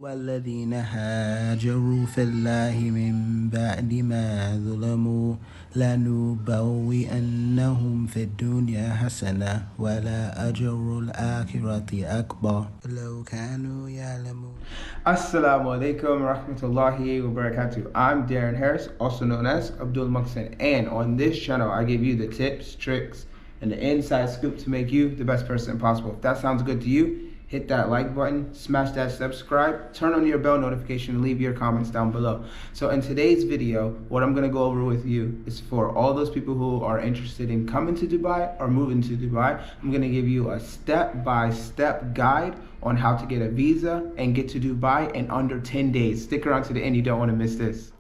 والذين هاجروا في الله من بعد ما ظلموا لنبوئنهم في الدنيا حسنة ولا أجر الآخرة أكبر لو كانوا يعلمون. Assalamu alaikum rahmatullahi wa barakatuh. I'm Darren Harris, also known as Abdul Muhsin, and on this channel I give you the tips, tricks, and the inside scoop to make you the best person possible. If that sounds good to you, hit that like button, smash that subscribe, turn on your bell notification, and leave your comments down below. So in today's video, what I'm going to go over with you is for all those people who are interested in coming to Dubai or moving to Dubai. I'm going to give you a step-by-step guide on how to get a visa and get to Dubai in under 10 days. Stick around to the end, you don't want to miss this.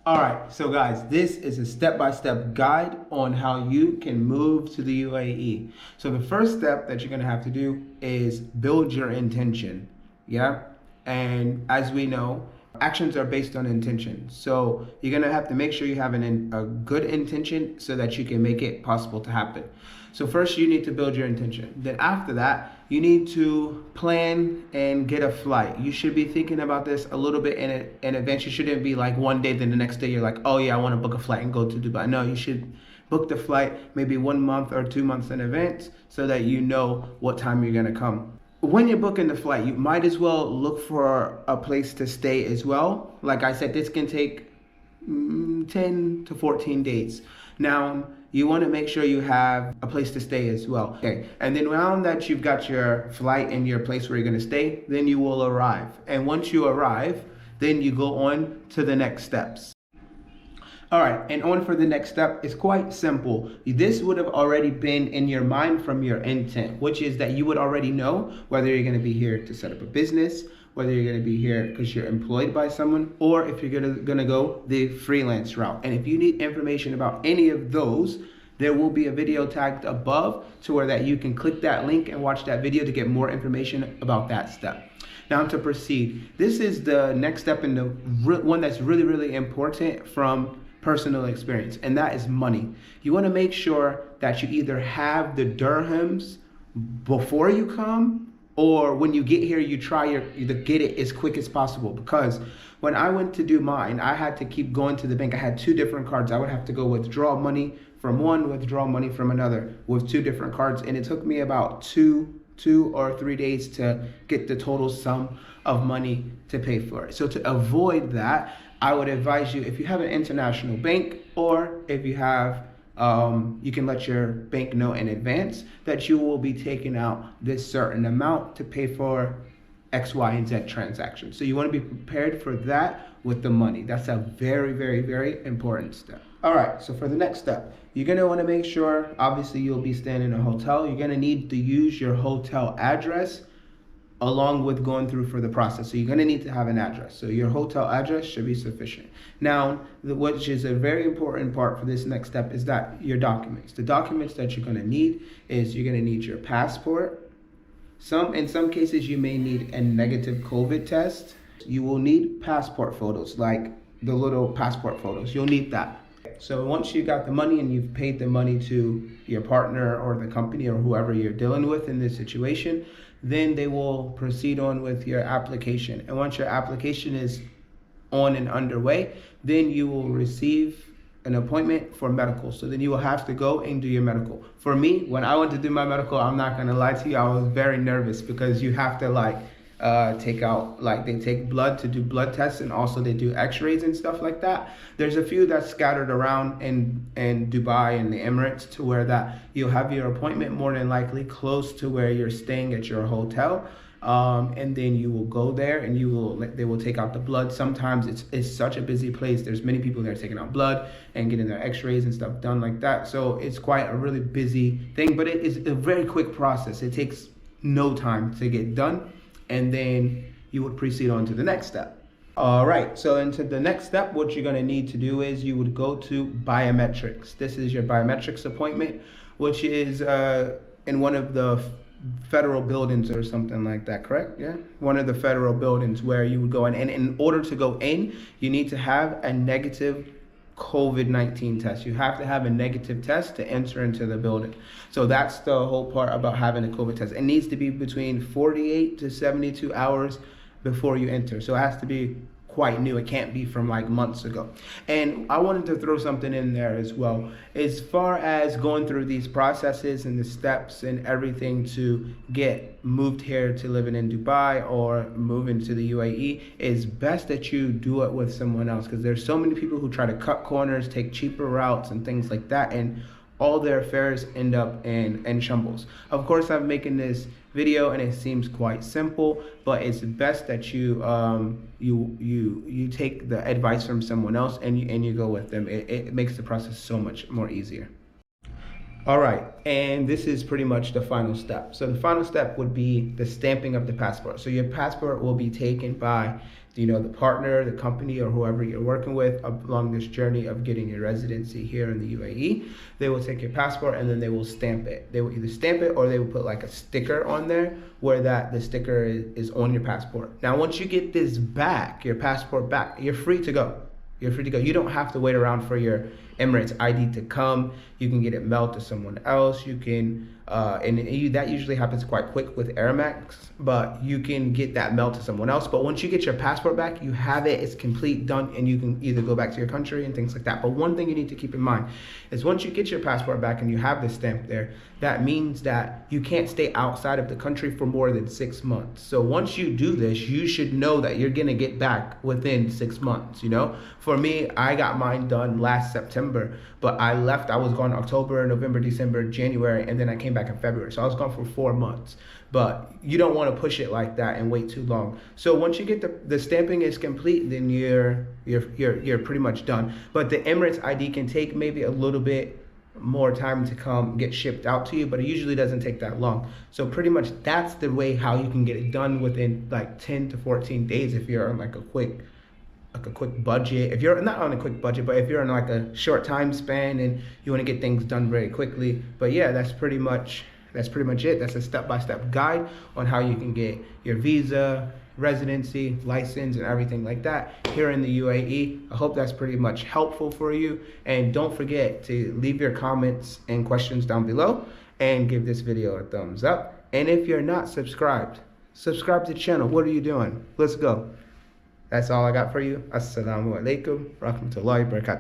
Alright, so guys, this is a step-by-step guide on how you can move to the UAE. So the first step that you're going to have to do is build your intention. Yeah? And as we know, actions are based on intention. So you're going to have to make sure you have a good intention so that you can make it possible to happen. So first you need to build your intention. Then after that, you need to plan and get a flight. You should be thinking about this a little bit in advance. You shouldn't be like one day, then the next day you're like, oh yeah, I want to book a flight and go to Dubai. No, you should book the flight maybe 1 month or 2 months in advance so that you know what time you're going to come. When you're booking the flight, you might as well look for a place to stay as well. Like I said, this can take 10 to 14 days. Now, you want to make sure you have a place to stay as well. Okay, and then now that you've got your flight and your place where you're going to stay, then you will arrive. And once you arrive, then you go on to the next steps. All right, and on for the next step is quite simple. This would have already been in your mind from your intent, which is that you would already know whether you're going to be here to set up a business, whether you're going to be here because you're employed by someone, or if you're going to go the freelance route. And if you need information about any of those, there will be a video tagged above to where that you can click that link and watch that video to get more information about that step. Now to proceed, this is the next step and the one that's really, really important from personal experience, and that is money. You want to make sure that you either have the dirhams before you come, or when you get here, you try to get it as quick as possible. Because when I went to do mine, I had to keep going to the bank. I had 2 different cards. I would have to go withdraw money from one, withdraw money from another with 2 different cards. And it took me about two or 3 days to get the total sum of money to pay for it. So to avoid that, I would advise you, if you have an international bank, or if you have you can let your bank know in advance that you will be taking out this certain amount to pay for X, Y, and Z transactions. So you want to be prepared for that with the money. That's a very, very, very important step. All right, so for the next step, you're going to want to make sure, obviously you'll be staying in a hotel. You're going to need to use your hotel address along with going through for the process. So you're going to need to have an address. So your hotel address should be sufficient. Now, which is a very important part for this next step, is that your documents. The documents that you're going to need is you're going to need your passport. In some cases, you may need a negative COVID test. You will need passport photos, like the little passport photos. You'll need that. So once you got the money and you've paid the money to your partner or the company or whoever you're dealing with in this situation, then they will proceed on with your application. And once your application is on and underway, then you will receive an appointment for medical. So then you will have to go and do your medical. For me, when I went to do my medical, I'm not gonna lie to you, I was very nervous because you have to take out, they take blood to do blood tests, and also they do x-rays and stuff like that. There's a few that's scattered around in Dubai and the Emirates, to where that you'll have your appointment more than likely close to where you're staying at your hotel. And then you will go there and they will take out the blood. Sometimes it's such a busy place. There's many people that are taking out blood and getting their x-rays and stuff done like that. So it's quite a really busy thing, but it is a very quick process. It takes no time to get done. And then you would proceed on to the next step. All right, so into the next step, what you're gonna need to do is you would go to biometrics. This is your biometrics appointment, which is in one of the federal buildings or something like that, correct? Yeah, one of the federal buildings where you would go in. And in order to go in, you need to have a negative COVID-19 test. You have to have a negative test to enter into the building. So that's the whole part about having a COVID test. It needs to be between 48 to 72 hours before you enter. So it has to be quite new. It can't be from like months ago. And I wanted to throw something in there as well. As far as going through these processes and the steps and everything to get moved here to living in Dubai or moving to the UAE, it's best that you do it with someone else, because there's so many people who try to cut corners, take cheaper routes and things like that, and all their affairs end up in shambles. Of course, I'm making this video and it seems quite simple, but it's best that you you take the advice from someone else and you go with them. It makes the process so much more easier. All right, and this is pretty much the final step. So the final step would be the stamping of the passport. So your passport will be taken by, the partner, the company, or whoever you're working with along this journey of getting your residency here in the UAE. They will take your passport and then they will stamp it. They will either stamp it or they will put like a sticker on there where the sticker is on your passport. Now, once you get this back, your passport back, you're free to go. You're free to go. You don't have to wait around for your Emirates ID to come. You can get it mailed to someone else. You can, that usually happens quite quick with Air Max, but you can get that mailed to someone else. But once you get your passport back, you have it, it's complete, done, and you can either go back to your country and things like that. But one thing you need to keep in mind is once you get your passport back and you have the stamp there, that means that you can't stay outside of the country for more than 6 months. So once you do this, you should know that you're gonna get back within 6 months, For me, I got mine done last September, but I left, I was gone October, November, December, January, and then I came back in February. So I was gone for 4 months. But you don't want to push it like that and wait too long. So once you get the stamping is complete, then you're pretty much done. But the Emirates ID can take maybe a little bit more time to come get shipped out to you, but it usually doesn't take that long. So pretty much that's the way how you can get it done within like 10 to 14 days if you're on like a quick budget. If you're not on a quick budget, but if you're on like a short time span and you want to get things done very quickly. But yeah, that's pretty much it. That's a step-by-step guide on how you can get your visa, residency, license, and everything like that here in the UAE. I hope that's pretty much helpful for you. And don't forget to leave your comments and questions down below and give this video a thumbs up. And if you're not subscribed, subscribe to the channel. What are you doing? Let's go. That's all I got for you. Assalamu alaikum, rahmatullahi wa barakatuh.